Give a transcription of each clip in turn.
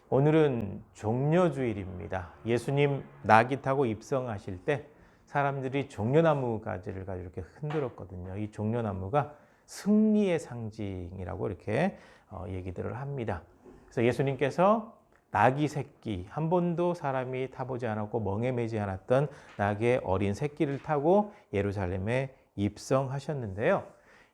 오늘은 종려주일입니다. 예수님 나귀 타고 입성하실 때 사람들이 종려나무 가지를 가지고 이렇게 흔들었거든요. 이 종려나무가 승리의 상징이라고 이렇게 얘기들을 합니다. 그래서 예수님께서 나귀 새끼, 한 번도 사람이 타보지 않았고 멍에 매지 않았던 나귀의 어린 새끼를 타고 예루살렘에 입성하셨는데요.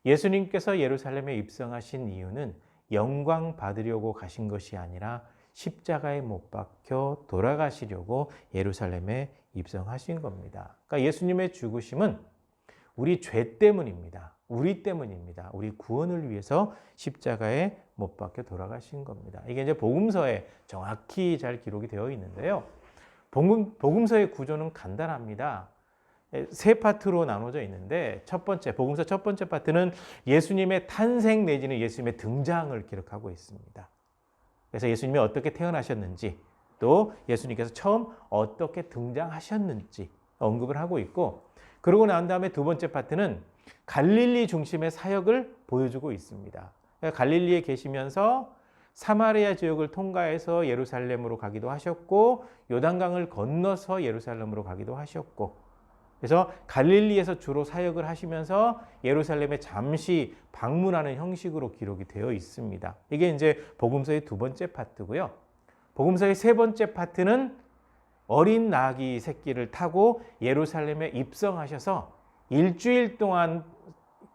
예수님께서 예루살렘에 입성하신 이유는 영광 받으려고 가신 것이 아니라 십자가에 못 박혀 돌아가시려고 예루살렘에 입성하신 겁니다. 그러니까 예수님의 죽으심은 우리 죄 때문입니다. 우리 때문입니다. 우리 구원을 위해서 십자가에 못 박혀 돌아가신 겁니다. 이게 이제 복음서에 정확히 잘 기록이 되어 있는데요. 복음서의 구조는 간단합니다. 세 파트로 나눠져 있는데 복음서 첫 번째 파트는 예수님의 탄생 내지는 예수님의 등장을 기록하고 있습니다. 그래서 예수님이 어떻게 태어나셨는지 또 예수님께서 처음 어떻게 등장하셨는지 언급을 하고 있고, 그러고 난 다음에 두 번째 파트는 갈릴리 중심의 사역을 보여주고 있습니다. 갈릴리에 계시면서 사마리아 지역을 통과해서 예루살렘으로 가기도 하셨고 요단강을 건너서 예루살렘으로 가기도 하셨고, 그래서 갈릴리에서 주로 사역을 하시면서 예루살렘에 잠시 방문하는 형식으로 기록이 되어 있습니다. 이게 이제 복음서의 두 번째 파트고요. 복음서의 세 번째 파트는 어린 나귀 새끼를 타고 예루살렘에 입성하셔서 일주일 동안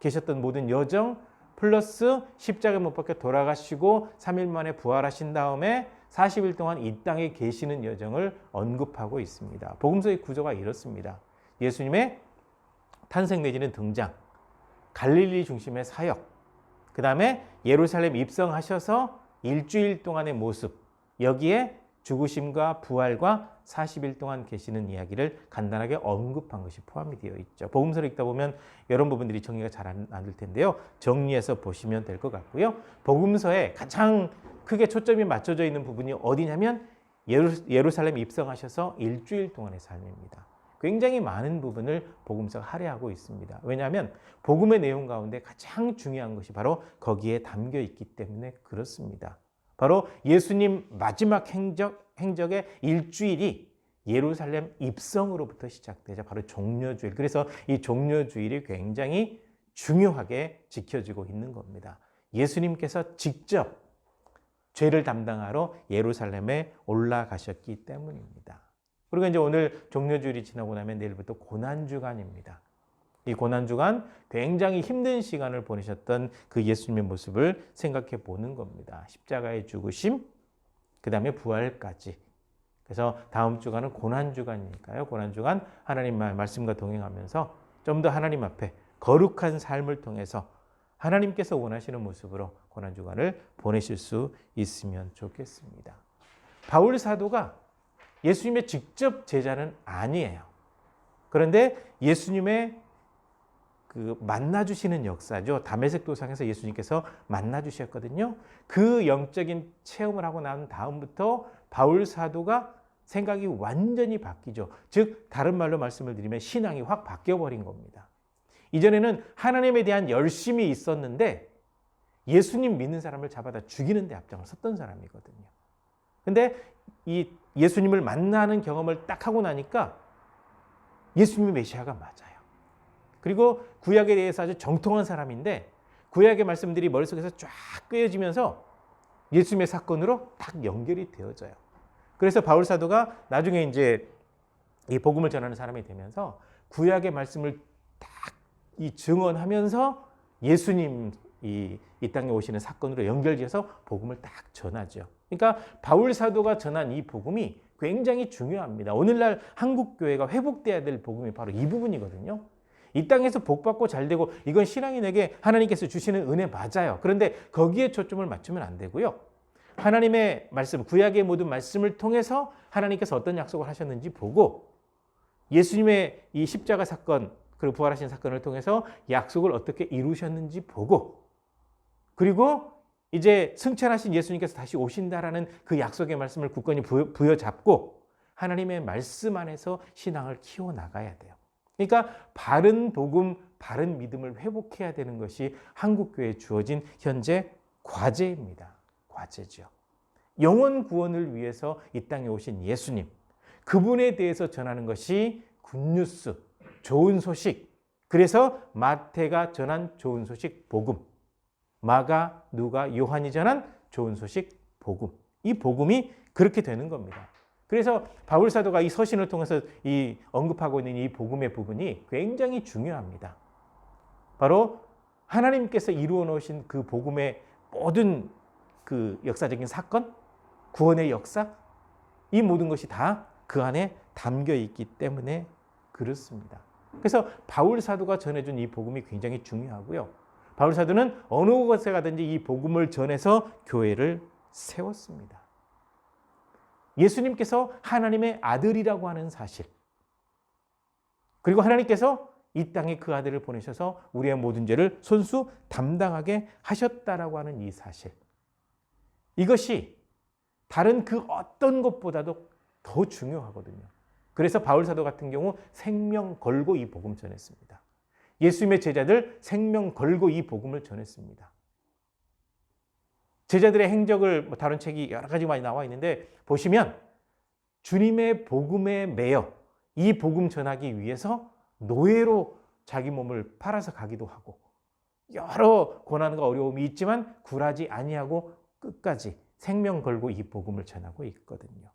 계셨던 모든 여정 플러스 십자가에 못 박혀 돌아가시고 3일 만에 부활하신 다음에 40일 동안 이 땅에 계시는 여정을 언급하고 있습니다. 복음서의 구조가 이렇습니다. 예수님의 탄생 내지는 등장, 갈릴리 중심의 사역, 그 다음에 예루살렘 입성하셔서 일주일 동안의 모습, 여기에 죽으심과 부활과 40일 동안 계시는 이야기를 간단하게 언급한 것이 포함이 되어 있죠. 복음서를 읽다 보면 이런 부분들이 정리가 잘 안 될 텐데요. 정리해서 보시면 될 것 같고요. 복음서에 가장 크게 초점이 맞춰져 있는 부분이 어디냐면 예루살렘 입성하셔서 일주일 동안의 삶입니다. 굉장히 많은 부분을 복음서가 할애하고 있습니다. 왜냐하면 복음의 내용 가운데 가장 중요한 것이 바로 거기에 담겨 있기 때문에 그렇습니다. 바로 예수님 마지막 행적의 일주일이 예루살렘 입성으로부터 시작되자 바로 종려주일. 그래서 이 종려주일이 굉장히 중요하게 지켜지고 있는 겁니다. 예수님께서 직접 죄를 담당하러 예루살렘에 올라가셨기 때문입니다. 그리고 이제 오늘 종려주일이 지나고 나면 내일부터 고난주간입니다. 이 고난주간 굉장히 힘든 시간을 보내셨던 그 예수님의 모습을 생각해 보는 겁니다. 십자가의 죽으심, 그 다음에 부활까지. 그래서 다음 주간은 고난주간이니까요. 고난주간 하나님 말씀과 동행하면서 좀 더 하나님 앞에 거룩한 삶을 통해서 하나님께서 원하시는 모습으로 고난주간을 보내실 수 있으면 좋겠습니다. 바울 사도가 예수님의 직접 제자는 아니에요. 그런데 예수님의 그 만나주시는 역사죠. 다메섹 도상에서 예수님께서 만나주셨거든요. 그 영적인 체험을 하고 난 다음부터 바울 사도가 생각이 완전히 바뀌죠. 즉 다른 말로 말씀을 드리면 신앙이 확 바뀌어버린 겁니다. 이전에는 하나님에 대한 열심이 있었는데 예수님 믿는 사람을 잡아다 죽이는 데 앞장을 섰던 사람이거든요. 근데 이 예수님을 만나는 경험을 딱 하고 나니까 예수님이 메시아가 맞아요. 그리고 구약에 대해서 아주 정통한 사람인데 구약의 말씀들이 머릿속에서 쫙 꿰어지면서 예수님의 사건으로 딱 연결이 되어져요. 그래서 바울 사도가 나중에 이제 이 복음을 전하는 사람이 되면서 구약의 말씀을 딱 이 증언하면서 예수님 이 땅에 오시는 사건으로 연결지어서 복음을 딱 전하죠. 그러니까 바울 사도가 전한 이 복음이 굉장히 중요합니다. 오늘날 한국 교회가 회복돼야 될 복음이 바로 이 부분이거든요. 이 땅에서 복받고 잘되고 이건 신앙이 내게 하나님께서 주시는 은혜 맞아요. 그런데 거기에 초점을 맞추면 안 되고요. 하나님의 말씀, 구약의 모든 말씀을 통해서 하나님께서 어떤 약속을 하셨는지 보고 예수님의 이 십자가 사건 그리고 부활하신 사건을 통해서 약속을 어떻게 이루셨는지 보고, 그리고 이제 승천하신 예수님께서 다시 오신다라는 그 약속의 말씀을 굳건히 부여잡고 하나님의 말씀 안에서 신앙을 키워나가야 돼요. 그러니까 바른 복음, 바른 믿음을 회복해야 되는 것이 한국교회에 주어진 현재 과제입니다. 과제죠. 영혼 구원을 위해서 이 땅에 오신 예수님, 그분에 대해서 전하는 것이 굿뉴스, 좋은 소식. 그래서 마태가 전한 좋은 소식 복음, 마가, 누가, 요한이 전한 좋은 소식 복음. 이 복음이 그렇게 되는 겁니다. 그래서 바울 사도가 이 서신을 통해서 이 언급하고 있는 이 복음의 부분이 굉장히 중요합니다. 바로 하나님께서 이루어 놓으신 그 복음의 모든 그 역사적인 사건, 구원의 역사, 이 모든 것이 다 그 안에 담겨 있기 때문에 그렇습니다. 그래서 바울 사도가 전해준 이 복음이 굉장히 중요하고요. 바울 사도는 어느 곳에 가든지 이 복음을 전해서 교회를 세웠습니다. 예수님께서 하나님의 아들이라고 하는 사실, 그리고 하나님께서 이 땅에 그 아들을 보내셔서 우리의 모든 죄를 손수 담당하게 하셨다라고 하는 이 사실, 이것이 다른 그 어떤 것보다도 더 중요하거든요. 그래서 바울 사도 같은 경우 생명 걸고 이 복음 전했습니다. 예수님의 제자들 생명 걸고 이 복음을 전했습니다. 제자들의 행적을 다른 책이 여러 가지 많이 나와 있는데 보시면 주님의 복음에 매여 이 복음 전하기 위해서 노예로 자기 몸을 팔아서 가기도 하고 여러 고난과 어려움이 있지만 굴하지 아니하고 끝까지 생명 걸고 이 복음을 전하고 있거든요.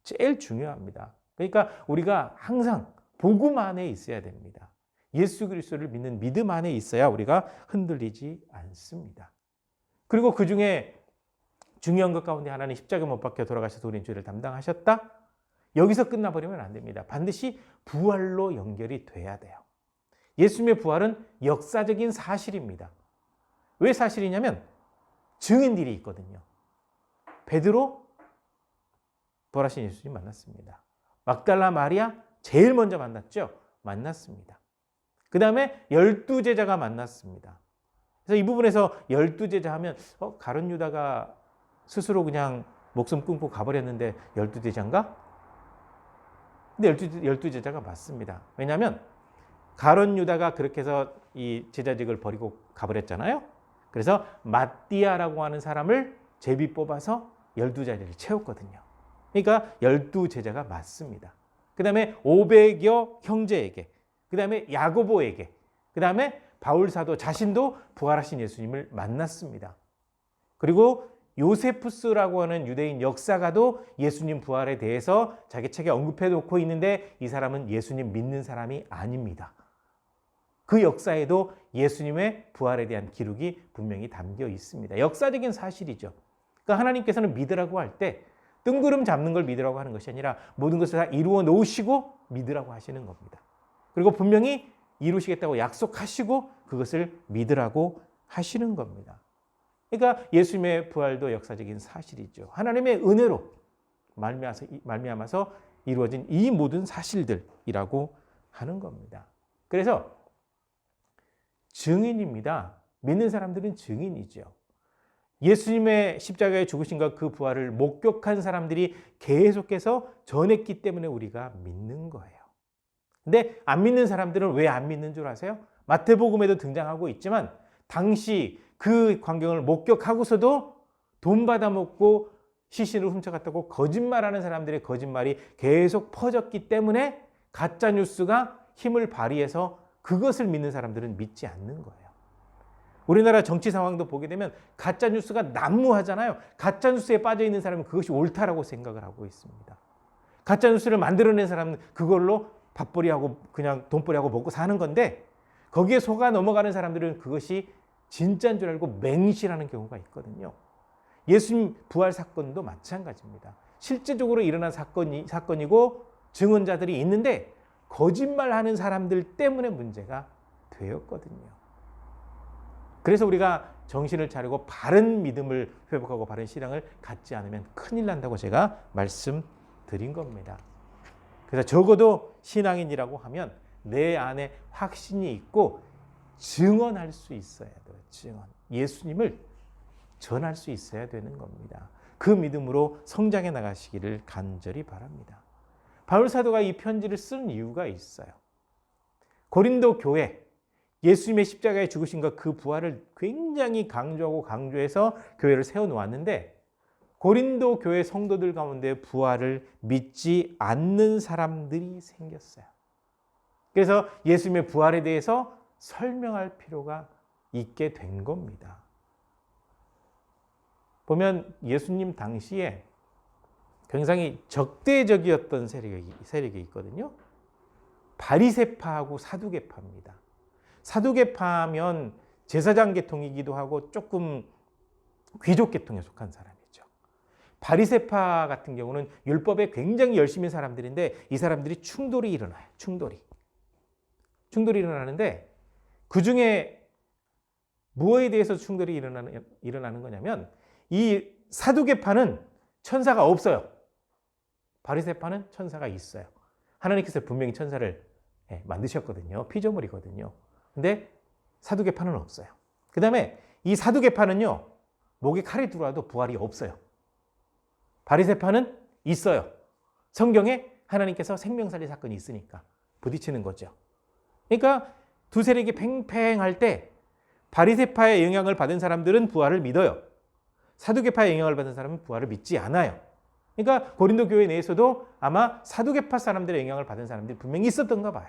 제일 중요합니다. 그러니까 우리가 항상 복음 안에 있어야 됩니다. 예수 그리스도를 믿는 믿음 안에 있어야 우리가 흔들리지 않습니다. 그리고 그 중에 중요한 것 가운데 하나는 십자가 못 박혀 돌아가셔서 우리의 죄를 담당하셨다? 여기서 끝나버리면 안 됩니다. 반드시 부활로 연결이 돼야 돼요. 예수님의 부활은 역사적인 사실입니다. 왜 사실이냐면 증인들이 있거든요. 베드로 부활하신 예수님 만났습니다. 막달라 마리아 제일 먼저 만났죠. 만났습니다. 그 다음에 12제자가 만났습니다. 그래서 이 부분에서 12제자 하면 가룟 유다가 스스로 그냥 목숨 끊고 가버렸는데 12제자인가? 근데 12제자가 맞습니다. 왜냐하면 가룟 유다가 그렇게 해서 이 제자직을 버리고 가버렸잖아요. 그래서 마띠아라고 하는 사람을 제비 뽑아서 12제자를 채웠거든요. 그러니까 12제자가 맞습니다. 그 다음에 500여 형제에게, 그 다음에 야고보에게, 그 다음에 바울 사도 자신도 부활하신 예수님을 만났습니다. 그리고 요세푸스라고 하는 유대인 역사가도 예수님 부활에 대해서 자기 책에 언급해 놓고 있는데 이 사람은 예수님 믿는 사람이 아닙니다. 그 역사에도 예수님의 부활에 대한 기록이 분명히 담겨 있습니다. 역사적인 사실이죠. 그러니까 하나님께서는 믿으라고 할 때 뜬구름 잡는 걸 믿으라고 하는 것이 아니라 모든 것을 다 이루어 놓으시고 믿으라고 하시는 겁니다. 그리고 분명히 이루시겠다고 약속하시고 그것을 믿으라고 하시는 겁니다. 그러니까 예수님의 부활도 역사적인 사실이죠. 하나님의 은혜로 말미암아서 이루어진 이 모든 사실들이라고 하는 겁니다. 그래서 증인입니다. 믿는 사람들은 증인이죠. 예수님의 십자가의 죽으심과 그 부활을 목격한 사람들이 계속해서 전했기 때문에 우리가 믿는 거예요. 근데 안 믿는 사람들은 왜 안 믿는 줄 아세요? 마태복음에도 등장하고 있지만 당시 그 광경을 목격하고서도 돈 받아먹고 시신을 훔쳐갔다고 거짓말하는 사람들의 거짓말이 계속 퍼졌기 때문에 가짜뉴스가 힘을 발휘해서 그것을 믿는 사람들은 믿지 않는 거예요. 우리나라 정치 상황도 보게 되면 가짜뉴스가 난무하잖아요. 가짜뉴스에 빠져있는 사람은 그것이 옳다라고 생각을 하고 있습니다. 가짜뉴스를 만들어낸 사람은 그걸로 밥벌이하고 그냥 돈벌이하고 먹고 사는 건데 거기에 속아 넘어가는 사람들은 그것이 진짜인 줄 알고 맹신하는 경우가 있거든요. 예수님 부활 사건도 마찬가지입니다. 실제적으로 일어난 사건이고 증언자들이 있는데 거짓말하는 사람들 때문에 문제가 되었거든요. 그래서 우리가 정신을 차리고 바른 믿음을 회복하고 바른 신앙을 갖지 않으면 큰일 난다고 제가 말씀드린 겁니다. 그래서 적어도 신앙인이라고 하면 내 안에 확신이 있고 증언할 수 있어야 돼요. 증언. 예수님을 전할 수 있어야 되는 겁니다. 그 믿음으로 성장해 나가시기를 간절히 바랍니다. 바울 사도가 이 편지를 쓴 이유가 있어요. 고린도 교회, 예수님의 십자가의 죽으심과 그 부활을 굉장히 강조하고 강조해서 교회를 세워놓았는데 고린도 교회 성도들 가운데 부활을 믿지 않는 사람들이 생겼어요. 그래서 예수님의 부활에 대해서 설명할 필요가 있게 된 겁니다. 보면 예수님 당시에 굉장히 적대적이었던 세력이 있거든요. 바리새파하고 사두개파입니다. 사두개파면 제사장 계통이기도 하고 조금 귀족 계통에 속한 사람이죠. 바리새파 같은 경우는 율법에 굉장히 열심히 사람들인데 이 사람들이 충돌이 일어나요. 충돌이 일어나는데 그중에 무엇에 대해서 충돌이 일어나는 거냐면 이 사두개파는 천사가 없어요. 바리새파는 천사가 있어요. 하나님께서 분명히 천사를 만드셨거든요. 피조물이거든요. 근데 사두개파는 없어요. 그 다음에 이 사두개파는요, 목에 칼이 들어와도 부활이 없어요. 바리새파는 있어요. 성경에 하나님께서 생명살리 사건이 있으니까 부딪히는 거죠. 그러니까 두 세력이 팽팽할 때 바리새파의 영향을 받은 사람들은 부활을 믿어요. 사두개파의 영향을 받은 사람은 부활을 믿지 않아요. 그러니까 고린도 교회 내에서도 아마 사두개파 사람들의 영향을 받은 사람들이 분명히 있었던가 봐요.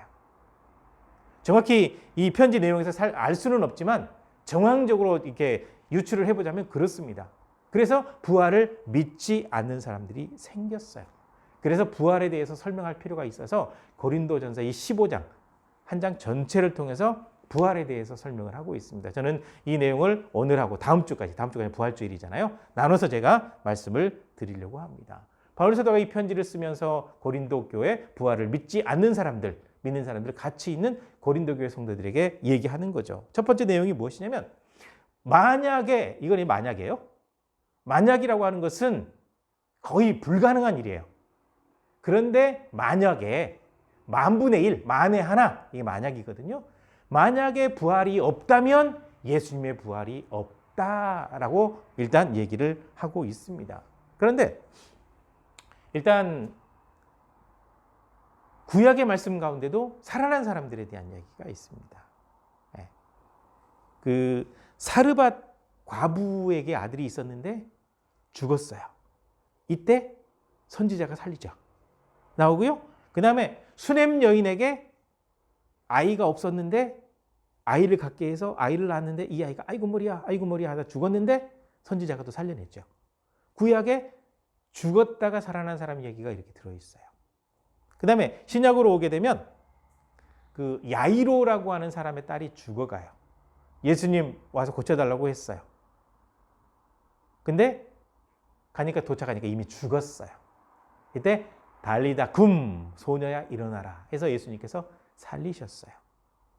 정확히 이 편지 내용에서 알 수는 없지만 정황적으로 이렇게 유추를 해보자면 그렇습니다. 그래서 부활을 믿지 않는 사람들이 생겼어요. 그래서 부활에 대해서 설명할 필요가 있어서 고린도전서 이 15장 한 장 전체를 통해서 부활에 대해서 설명을 하고 있습니다. 저는 이 내용을 오늘하고 다음 주까지 부활주일이잖아요. 나눠서 제가 말씀을 드리려고 합니다. 바울 사도가 이 편지를 쓰면서 고린도 교회 부활을 믿지 않는 사람들, 믿는 사람들 같이 있는 고린도 교회 성도들에게 얘기하는 거죠. 첫 번째 내용이 무엇이냐면 만약에, 이건 만약이에요. 만약이라고 하는 것은 거의 불가능한 일이에요. 그런데 만약에 만분의 1, 만에 하나, 이게 만약이거든요. 만약에 부활이 없다면 예수님의 부활이 없다라고 일단 얘기를 하고 있습니다. 그런데 일단 구약의 말씀 가운데도 살아난 사람들에 대한 얘기가 있습니다. 그 사르밧 과부에게 아들이 있었는데 죽었어요. 이때 선지자가 살리죠. 나오고요. 그 다음에 수넴 여인에게 아이가 없었는데 아이를 갖게 해서 아이를 낳았는데 이 아이가 아이고 머리야 하다 죽었는데 선지자가 또 살려냈죠. 구약에 죽었다가 살아난 사람 얘기가 이렇게 들어있어요. 그 다음에 신약으로 오게 되면 그 야이로라고 하는 사람의 딸이 죽어가요. 예수님 와서 고쳐달라고 했어요. 근데 가니까 도착하니까 이미 죽었어요. 이때 달리다 굼 소녀야 일어나라 해서 예수님께서 살리셨어요.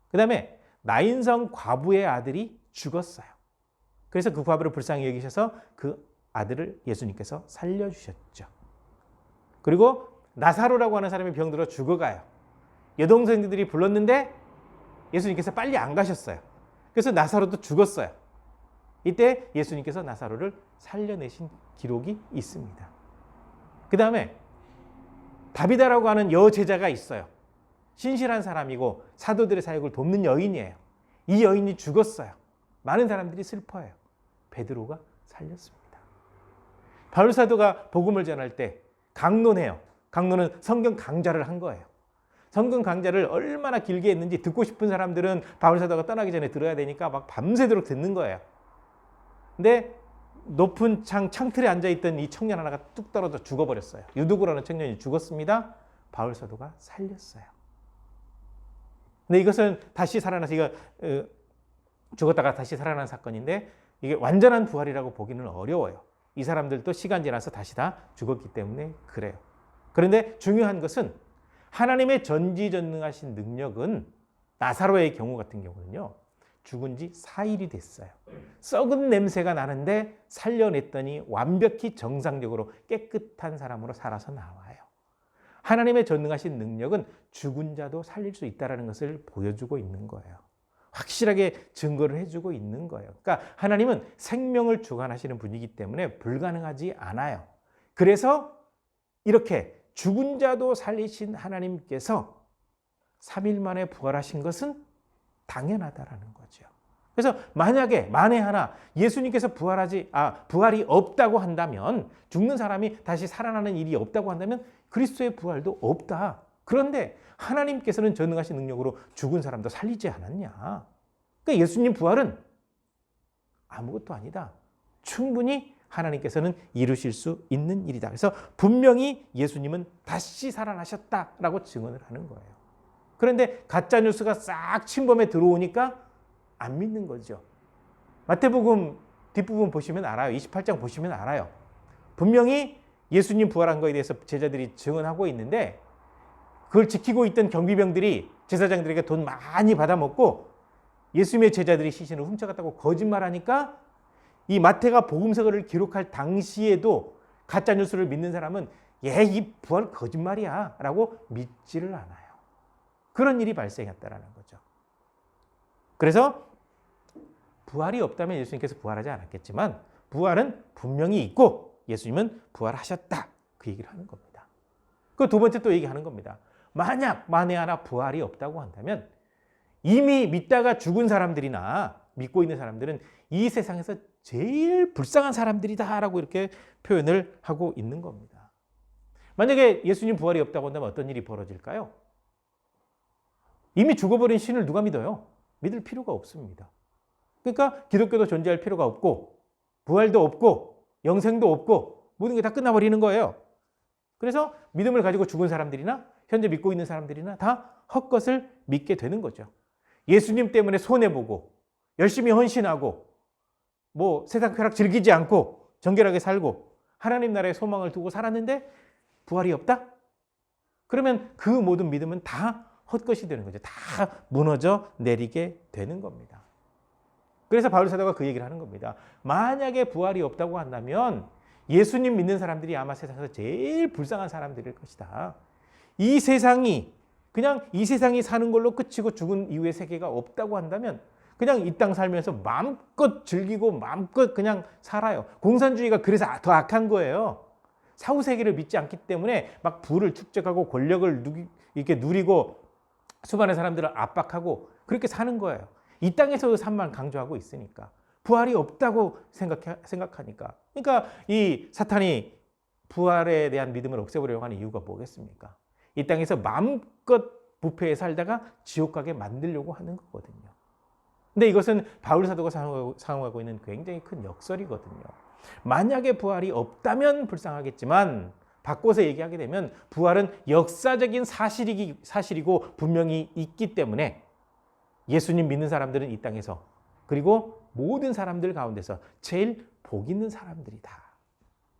그 다음에 나인성 과부의 아들이 죽었어요. 그래서 그 과부를 불쌍히 여기셔서 그 아들을 예수님께서 살려주셨죠. 그리고 나사로라고 하는 사람이 병들어 죽어가요. 여동생들이 불렀는데 예수님께서 빨리 안 가셨어요. 그래서 나사로도 죽었어요. 이때 예수님께서 나사로를 살려내신 기록이 있습니다. 그 다음에 다비다라고 하는 여제자가 있어요. 신실한 사람이고 사도들의 사역을 돕는 여인이에요. 이 여인이 죽었어요. 많은 사람들이 슬퍼해요. 베드로가 살렸습니다. 바울 사도가 복음을 전할 때 강론해요. 강론은 성경 강좌를 한 거예요. 성경 강좌를 얼마나 길게 했는지 듣고 싶은 사람들은 바울 사도가 떠나기 전에 들어야 되니까 막 밤새도록 듣는 거예요. 근데 높은 창틀에 앉아있던 이 청년 하나가 뚝 떨어져 죽어버렸어요. 유두고라는 청년이 죽었습니다. 바울 사도가 살렸어요. 근데 이것은 다시 살아나서 이거 죽었다가 다시 살아난 사건인데 이게 완전한 부활이라고 보기는 어려워요. 이 사람들도 시간 지나서 다시 다 죽었기 때문에 그래요. 그런데 중요한 것은 하나님의 전지전능하신 능력은 나사로의 경우 같은 경우는요. 죽은 지 4일이 됐어요. 썩은 냄새가 나는데 살려냈더니 완벽히 정상적으로 깨끗한 사람으로 살아서 나와요. 하나님의 전능하신 능력은 죽은 자도 살릴 수 있다는 것을 보여주고 있는 거예요. 확실하게 증거를 해주고 있는 거예요. 그러니까 하나님은 생명을 주관하시는 분이기 때문에 불가능하지 않아요. 그래서 이렇게 죽은 자도 살리신 하나님께서 3일 만에 부활하신 것은 당연하다라는 거죠. 그래서 만에 하나 예수님께서 부활이 없다고 한다면, 죽는 사람이 다시 살아나는 일이 없다고 한다면 그리스도의 부활도 없다. 그런데 하나님께서는 전능하신 능력으로 죽은 사람도 살리지 않았냐. 그러니까 예수님 부활은 아무것도 아니다. 충분히 하나님께서는 이루실 수 있는 일이다. 그래서 분명히 예수님은 다시 살아나셨다라고 증언을 하는 거예요. 그런데 가짜 뉴스가 싹 침범해 들어오니까 안 믿는 거죠. 마태복음 뒷부분 보시면 알아요. 28장 보시면 알아요. 분명히 예수님 부활한 거에 대해서 제자들이 증언하고 있는데, 그걸 지키고 있던 경비병들이 제사장들에게 돈 많이 받아먹고 예수님의 제자들이 시신을 훔쳐갔다고 거짓말하니까, 이 마태가 복음서를 기록할 당시에도 가짜 뉴스를 믿는 사람은 이 부활 거짓말이야 라고 믿지를 않아요. 그런 일이 발생했다라는 거죠. 그래서 부활이 없다면 예수님께서 부활하지 않았겠지만 부활은 분명히 있고 예수님은 부활하셨다. 그 얘기를 하는 겁니다. 그 두 번째 또 얘기하는 겁니다. 만에 하나 부활이 없다고 한다면 이미 믿다가 죽은 사람들이나 믿고 있는 사람들은 이 세상에서 제일 불쌍한 사람들이다라고 이렇게 표현을 하고 있는 겁니다. 만약에 예수님 부활이 없다고 한다면 어떤 일이 벌어질까요? 이미 죽어버린 신을 누가 믿어요? 믿을 필요가 없습니다. 그러니까 기독교도 존재할 필요가 없고 부활도 없고 영생도 없고 모든 게 다 끝나버리는 거예요. 그래서 믿음을 가지고 죽은 사람들이나 현재 믿고 있는 사람들이나 다 헛것을 믿게 되는 거죠. 예수님 때문에 손해보고 열심히 헌신하고 세상 쾌락 즐기지 않고 정결하게 살고 하나님 나라에 소망을 두고 살았는데 부활이 없다? 그러면 그 모든 믿음은 다 헛것이 되는 거죠. 다 무너져 내리게 되는 겁니다. 그래서 바울 사도가 그 얘기를 하는 겁니다. 만약에 부활이 없다고 한다면 예수님 믿는 사람들이 아마 세상에서 제일 불쌍한 사람들일 것이다. 이 세상이 사는 걸로 끝이고 죽은 이후의 세계가 없다고 한다면 그냥 이 땅 살면서 마음껏 즐기고 마음껏 그냥 살아요. 공산주의가 그래서 더 악한 거예요. 사후세계를 믿지 않기 때문에 막 부를 축적하고 권력을 이렇게 누리고 수많은 사람들을 압박하고 그렇게 사는 거예요. 이 땅에서 삶만 강조하고 있으니까. 부활이 없다고 생각하니까. 그러니까 이 사탄이 부활에 대한 믿음을 없애보려고 하는 이유가 뭐겠습니까? 이 땅에서 마음껏 부패에 살다가 지옥 가게 만들려고 하는 거거든요. 근데 이것은 바울 사도가 사용하고 있는 굉장히 큰 역설이거든요. 만약에 부활이 없다면 불쌍하겠지만 바꿔서 얘기하게 되면 부활은 역사적인 사실이고 분명히 있기 때문에 예수님 믿는 사람들은 이 땅에서 그리고 모든 사람들 가운데서 제일 복 있는 사람들이다.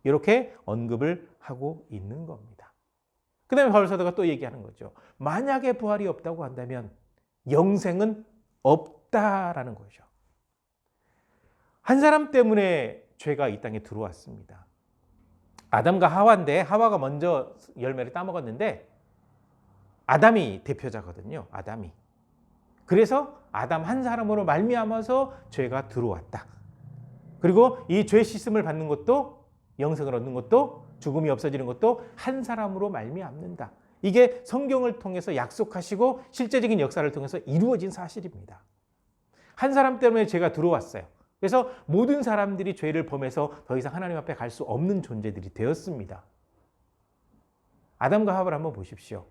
이렇게 언급을 하고 있는 겁니다. 그 다음에 바울 사도가 또 얘기하는 거죠. 만약에 부활이 없다고 한다면 영생은 없다라는 거죠. 한 사람 때문에 죄가 이 땅에 들어왔습니다. 아담과 하와인데 하와가 먼저 열매를 따먹었는데 아담이 대표자거든요. 아담이. 그래서 아담 한 사람으로 말미암아서 죄가 들어왔다. 그리고 이 죄 씻음을 받는 것도 영생을 얻는 것도 죽음이 없어지는 것도 한 사람으로 말미암는다. 이게 성경을 통해서 약속하시고 실제적인 역사를 통해서 이루어진 사실입니다. 한 사람 때문에 죄가 들어왔어요. 그래서 모든 사람들이 죄를 범해서 더 이상 하나님 앞에 갈 수 없는 존재들이 되었습니다. 아담과 하와를 한번 보십시오.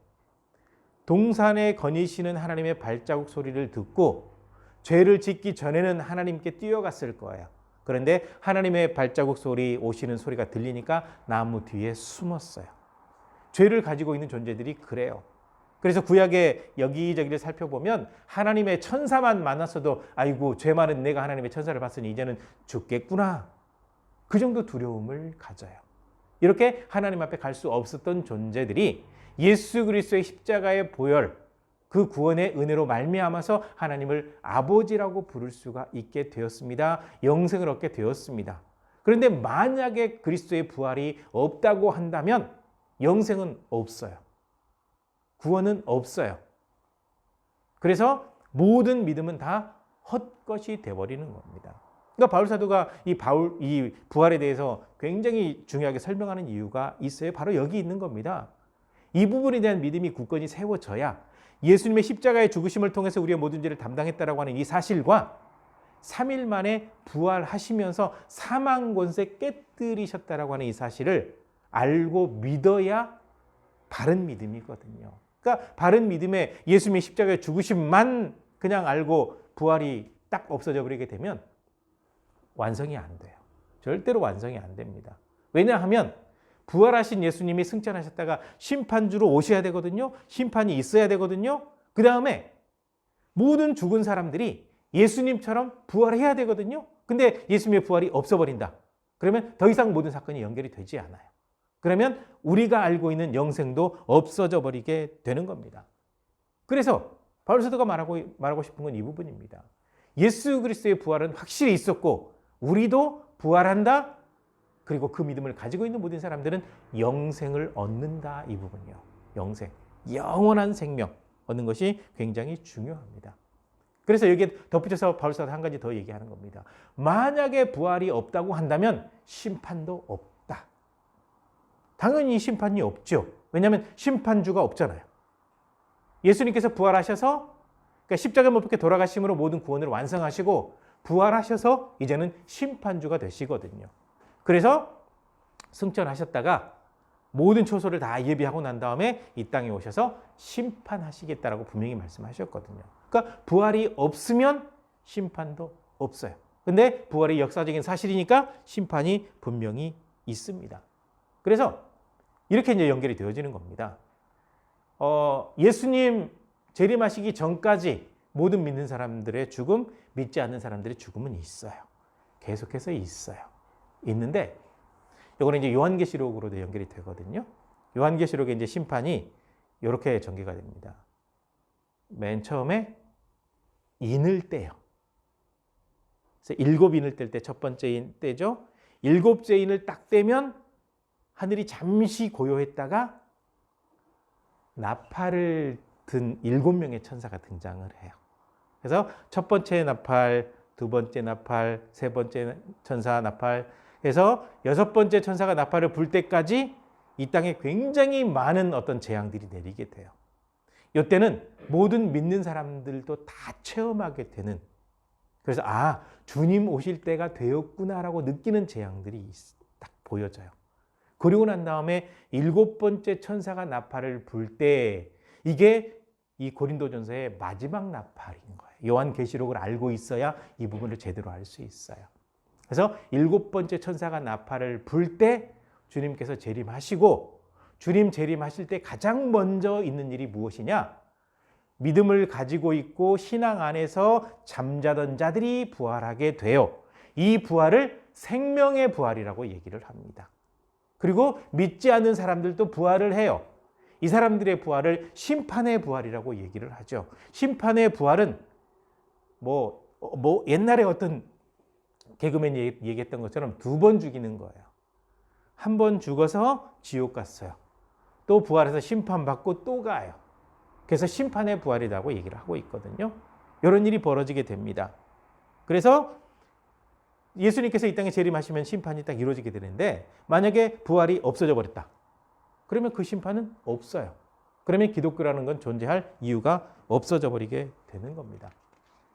동산에 거니시는 하나님의 발자국 소리를 듣고 죄를 짓기 전에는 하나님께 뛰어갔을 거예요. 그런데 하나님의 발자국 소리, 오시는 소리가 들리니까 나무 뒤에 숨었어요. 죄를 가지고 있는 존재들이 그래요. 그래서 구약의 여기저기를 살펴보면 하나님의 천사만 만났어도 아이고 죄 많은 내가 하나님의 천사를 봤으니 이제는 죽겠구나. 그 정도 두려움을 가져요. 이렇게 하나님 앞에 갈 수 없었던 존재들이 예수 그리스도의 십자가의 보혈, 그 구원의 은혜로 말미암아서 하나님을 아버지라고 부를 수가 있게 되었습니다. 영생을 얻게 되었습니다. 그런데 만약에 그리스도의 부활이 없다고 한다면 영생은 없어요. 구원은 없어요. 그래서 모든 믿음은 다 헛것이 되어버리는 겁니다. 그러니까 바울 사도가 이 부활에 대해서 굉장히 중요하게 설명하는 이유가 있어요. 바로 여기 있는 겁니다. 이 부분에 대한 믿음이 굳건히 세워져야 예수님의 십자가의 죽으심을 통해서 우리의 모든 죄를 담당했다라고 하는 이 사실과 3일 만에 부활하시면서 사망 권세 깨뜨리셨다라고 하는 이 사실을 알고 믿어야 바른 믿음이거든요. 그러니까 바른 믿음에 예수님이 십자가에 죽으심만 그냥 알고 부활이 딱 없어져 버리게 되면 완성이 안 돼요. 절대로 완성이 안 됩니다. 왜냐하면 부활하신 예수님이 승천하셨다가 심판주로 오셔야 되거든요. 심판이 있어야 되거든요. 그 다음에 모든 죽은 사람들이 예수님처럼 부활해야 되거든요. 근데 예수님의 부활이 없어버린다. 그러면 더 이상 모든 사건이 연결이 되지 않아요. 그러면 우리가 알고 있는 영생도 없어져 버리게 되는 겁니다. 그래서 바울 사도가 말하고 싶은 건 이 부분입니다. 예수 그리스도의 부활은 확실히 있었고 우리도 부활한다. 그리고 그 믿음을 가지고 있는 모든 사람들은 영생을 얻는다. 이 부분이요. 영생, 영원한 생명 얻는 것이 굉장히 중요합니다. 그래서 여기에 덧붙여서 바울 사도가 한 가지 더 얘기하는 겁니다. 만약에 부활이 없다고 한다면 심판도 없다. 당연히 심판이 없죠. 왜냐하면 심판주가 없잖아요. 예수님께서 부활하셔서 그러니까 십자가 못 박혀 돌아가심으로 모든 구원을 완성하시고 부활하셔서 이제는 심판주가 되시거든요. 그래서 승천하셨다가 모든 초소를 다 예비하고 난 다음에 이 땅에 오셔서 심판하시겠다라고 분명히 말씀하셨거든요. 그러니까 부활이 없으면 심판도 없어요. 근데 부활이 역사적인 사실이니까 심판이 분명히 있습니다. 그래서 이렇게 이제 연결이 되어지는 겁니다. 예수님 재림하시기 전까지 모든 믿는 사람들의 죽음, 믿지 않는 사람들의 죽음은 있어요. 계속해서 있어요. 있는데 이거는 이제 요한계시록으로도 연결이 되거든요. 요한계시록의 이제 심판이 이렇게 전개가 됩니다. 맨 처음에 인을 떼요. 그래서 7인을 뗄 때 첫 번째 때죠. 7째 인을 딱 떼면 하늘이 잠시 고요했다가 나팔을 든 7명의 천사가 등장을 해요. 그래서 첫 번째 나팔, 두 번째 나팔, 세 번째 천사 나팔 해서 6번째 천사가 나팔을 불 때까지 이 땅에 굉장히 많은 어떤 재앙들이 내리게 돼요. 이때는 모든 믿는 사람들도 다 체험하게 되는, 그래서 주님 오실 때가 되었구나라고 느끼는 재앙들이 딱 보여져요. 그리고 난 다음에 7번째 천사가 나팔을 불 때 이게 이 고린도전서의 마지막 나팔인 거예요. 요한계시록을 알고 있어야 이 부분을 제대로 알 수 있어요. 그래서 7번째 천사가 나팔을 불 때 주님께서 재림하시고 주님 재림하실 때 가장 먼저 있는 일이 무엇이냐? 믿음을 가지고 있고 신앙 안에서 잠자던 자들이 부활하게 돼요. 이 부활을 생명의 부활이라고 얘기를 합니다. 그리고 믿지 않는 사람들도 부활을 해요. 이 사람들의 부활을 심판의 부활이라고 얘기를 하죠. 심판의 부활은 옛날에 어떤 개그맨이 얘기했던 것처럼 2번 죽이는 거예요. 한 번 죽어서 지옥 갔어요. 또 부활해서 심판받고 또 가요. 그래서 심판의 부활이라고 얘기를 하고 있거든요. 이런 일이 벌어지게 됩니다. 그래서 예수님께서 이 땅에 재림하시면 심판이 딱 이루어지게 되는데 만약에 부활이 없어져 버렸다. 그러면 그 심판은 없어요. 그러면 기독교라는 건 존재할 이유가 없어져 버리게 되는 겁니다.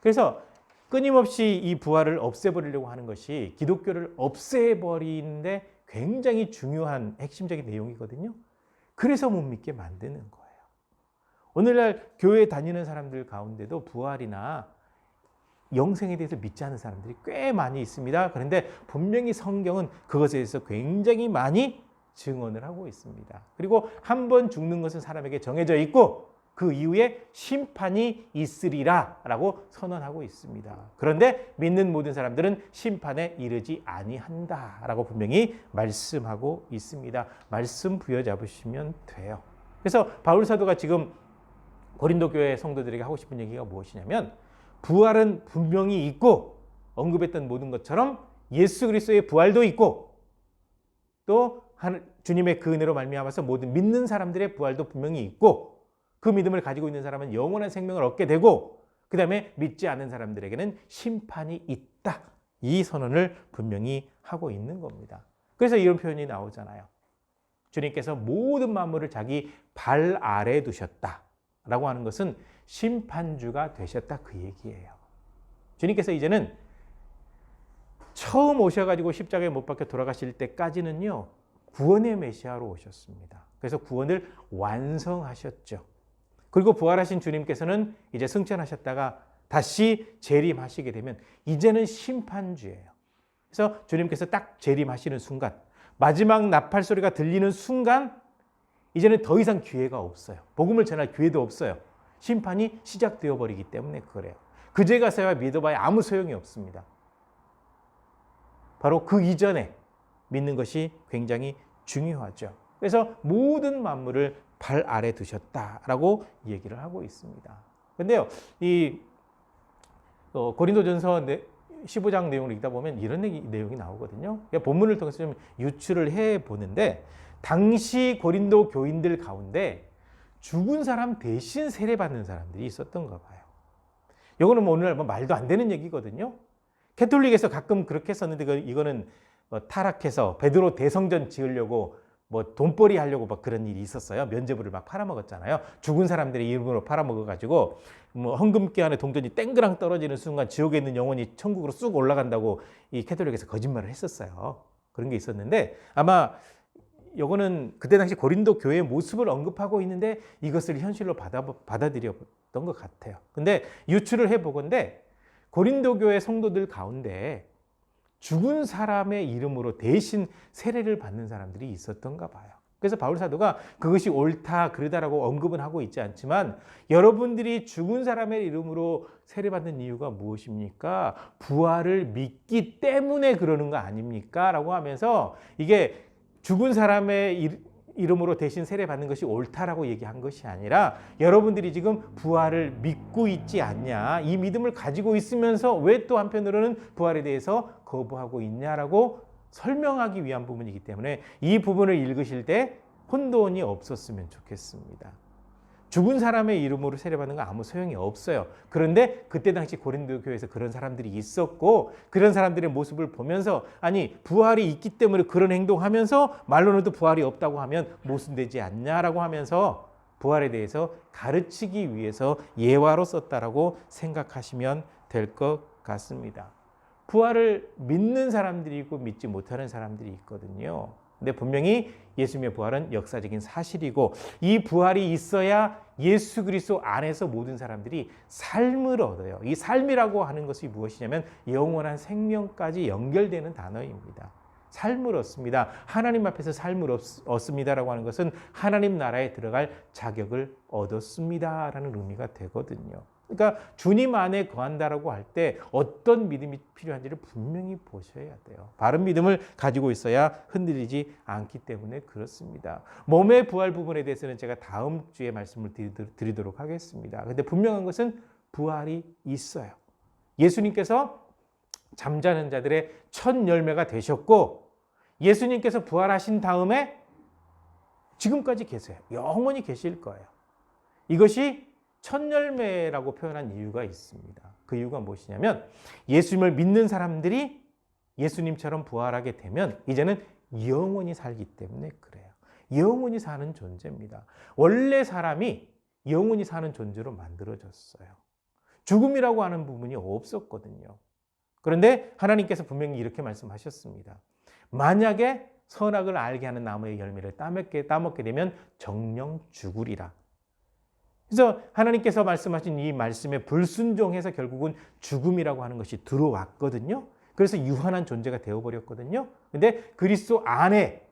그래서 끊임없이 이 부활을 없애버리려고 하는 것이 기독교를 없애버리는데 굉장히 중요한 핵심적인 내용이거든요. 그래서 못 믿게 만드는 거예요. 오늘날 교회 다니는 사람들 가운데도 부활이나 영생에 대해서 믿지 않는 사람들이 꽤 많이 있습니다. 그런데 분명히 성경은 그것에 대해서 굉장히 많이 증언을 하고 있습니다. 그리고 한 번 죽는 것은 사람에게 정해져 있고 그 이후에 심판이 있으리라 라고 선언하고 있습니다. 그런데 믿는 모든 사람들은 심판에 이르지 아니한다 라고 분명히 말씀하고 있습니다. 말씀 부여잡으시면 돼요. 그래서 바울 사도가 지금 고린도 교회 성도들에게 하고 싶은 얘기가 무엇이냐면 부활은 분명히 있고 언급했던 모든 것처럼 예수 그리스도의 부활도 있고 또 주님의 그 은혜로 말미암아서 모든 믿는 사람들의 부활도 분명히 있고 그 믿음을 가지고 있는 사람은 영원한 생명을 얻게 되고 그 다음에 믿지 않는 사람들에게는 심판이 있다. 이 선언을 분명히 하고 있는 겁니다. 그래서 이런 표현이 나오잖아요. 주님께서 모든 만물을 자기 발 아래 두셨다 라고 하는 것은 심판주가 되셨다 그 얘기예요. 주님께서 이제는 처음 오셔가지고 십자가에 못 박혀 돌아가실 때까지는요, 구원의 메시아로 오셨습니다. 그래서 구원을 완성하셨죠. 그리고 부활하신 주님께서는 이제 승천하셨다가 다시 재림하시게 되면 이제는 심판주예요. 그래서 주님께서 딱 재림하시는 순간, 마지막 나팔 소리가 들리는 순간 이제는 더 이상 기회가 없어요. 복음을 전할 기회도 없어요. 심판이 시작되어 버리기 때문에 그래요. 그제 가서야 믿어봐야 아무 소용이 없습니다. 바로 그 이전에 믿는 것이 굉장히 중요하죠. 그래서 모든 만물을 발 아래 두셨다라고 얘기를 하고 있습니다. 그런데요, 이 고린도전서 15장 내용을 읽다 보면 이런 내용이 나오거든요. 본문을 통해서 좀 유추를 해 보는데, 당시 고린도 교인들 가운데 죽은 사람 대신 세례받는 사람들이 있었던가 봐요. 이거는 뭐 오늘날 말도 안 되는 얘기거든요. 캐톨릭에서 가끔 그렇게 했었는데 이거는 타락해서 베드로 대성전 지으려고 뭐 돈벌이 하려고 막 그런 일이 있었어요. 면죄부를 막 팔아먹었잖아요. 죽은 사람들의 이름으로 팔아먹어가지고 뭐 헌금기 안에 동전이 땡그랑 떨어지는 순간 지옥에 있는 영혼이 천국으로 쑥 올라간다고 이 캐톨릭에서 거짓말을 했었어요. 그런 게 있었는데, 아마 요거는 그때 당시 고린도 교회의 모습을 언급하고 있는데 이것을 현실로 받아들였던 것 같아요. 근데 유추를 해보건대 고린도 교회 성도들 가운데 죽은 사람의 이름으로 대신 세례를 받는 사람들이 있었던가 봐요. 그래서 바울 사도가 그것이 옳다 그르다라고 언급은 하고 있지 않지만, 여러분들이 죽은 사람의 이름으로 세례받는 이유가 무엇입니까? 부활을 믿기 때문에 그러는 거 아닙니까? 라고 하면서 이게 죽은 사람의 이름으로 대신 세례받는 것이 옳다라고 얘기한 것이 아니라, 여러분들이 지금 부활을 믿고 있지 않냐, 이 믿음을 가지고 있으면서 왜 또 한편으로는 부활에 대해서 거부하고 있냐라고 설명하기 위한 부분이기 때문에 이 부분을 읽으실 때 혼돈이 없었으면 좋겠습니다. 죽은 사람의 이름으로 세례받는 건 아무 소용이 없어요. 그런데 그때 당시 고린도 교회에서 그런 사람들이 있었고, 그런 사람들의 모습을 보면서 아니 부활이 있기 때문에 그런 행동하면서 말로는 또 부활이 없다고 하면 모순되지 않냐라고 하면서 부활에 대해서 가르치기 위해서 예화로 썼다라고 생각하시면 될 것 같습니다. 부활을 믿는 사람들이 있고 믿지 못하는 사람들이 있거든요. 근데 분명히 예수님의 부활은 역사적인 사실이고, 이 부활이 있어야 예수 그리스도 안에서 모든 사람들이 삶을 얻어요. 이 삶이라고 하는 것이 무엇이냐면 영원한 생명까지 연결되는 단어입니다. 삶을 얻습니다. 하나님 앞에서 삶을 얻습니다라고 하는 것은 하나님 나라에 들어갈 자격을 얻었습니다라는 의미가 되거든요. 그러니까 주님 안에 거한다라고 할 때 어떤 믿음이 필요한지를 분명히 보셔야 돼요. 바른 믿음을 가지고 있어야 흔들리지 않기 때문에 그렇습니다. 몸의 부활 부분에 대해서는 제가 다음 주에 말씀을 드리도록 하겠습니다. 그런데 분명한 것은 부활이 있어요. 예수님께서 잠자는 자들의 첫 열매가 되셨고, 예수님께서 부활하신 다음에 지금까지 계세요. 영원히 계실 거예요. 이것이 첫 열매라고 표현한 이유가 있습니다. 그 이유가 무엇이냐면, 예수님을 믿는 사람들이 예수님처럼 부활하게 되면 이제는 영원히 살기 때문에 그래요. 영원히 사는 존재입니다. 원래 사람이 영원히 사는 존재로 만들어졌어요. 죽음이라고 하는 부분이 없었거든요. 그런데 하나님께서 분명히 이렇게 말씀하셨습니다. 만약에 선악을 알게 하는 나무의 열매를 따먹게 되면 정령 죽으리라. 그래서 하나님께서 말씀하신 이 말씀에 불순종해서 결국은 죽음이라고 하는 것이 들어왔거든요. 그래서 유한한 존재가 되어버렸거든요. 근데 그리스도 안에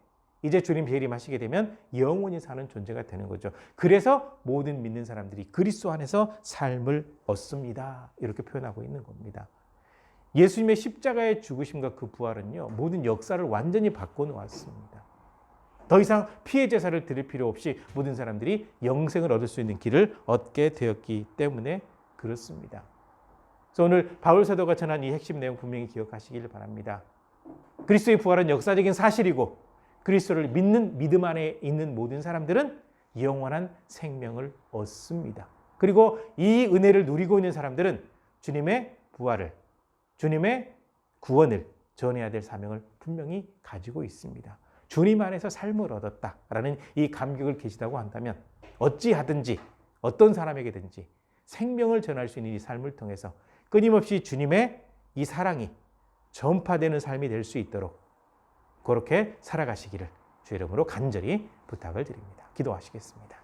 이제 주님 재림하시게 되면 영원히 사는 존재가 되는 거죠. 그래서 모든 믿는 사람들이 그리스도 안에서 삶을 얻습니다. 이렇게 표현하고 있는 겁니다. 예수님의 십자가의 죽으심과 그 부활은요, 모든 역사를 완전히 바꿔놓았습니다. 더 이상 피해 제사를 드릴 필요 없이 모든 사람들이 영생을 얻을 수 있는 길을 얻게 되었기 때문에 그렇습니다. 그래서 오늘 바울 사도가 전한 이 핵심 내용 분명히 기억하시길 바랍니다. 그리스도의 부활은 역사적인 사실이고, 그리스도를 믿는 믿음 안에 있는 모든 사람들은 영원한 생명을 얻습니다. 그리고 이 은혜를 누리고 있는 사람들은 주님의 부활을, 주님의 구원을 전해야 될 사명을 분명히 가지고 있습니다. 주님 안에서 삶을 얻었다라는 이 감격을 계시다고 한다면 어찌하든지 어떤 사람에게든지 생명을 전할 수 있는 이 삶을 통해서 끊임없이 주님의 이 사랑이 전파되는 삶이 될 수 있도록 그렇게 살아가시기를 주 이름으로 간절히 부탁을 드립니다. 기도하시겠습니다.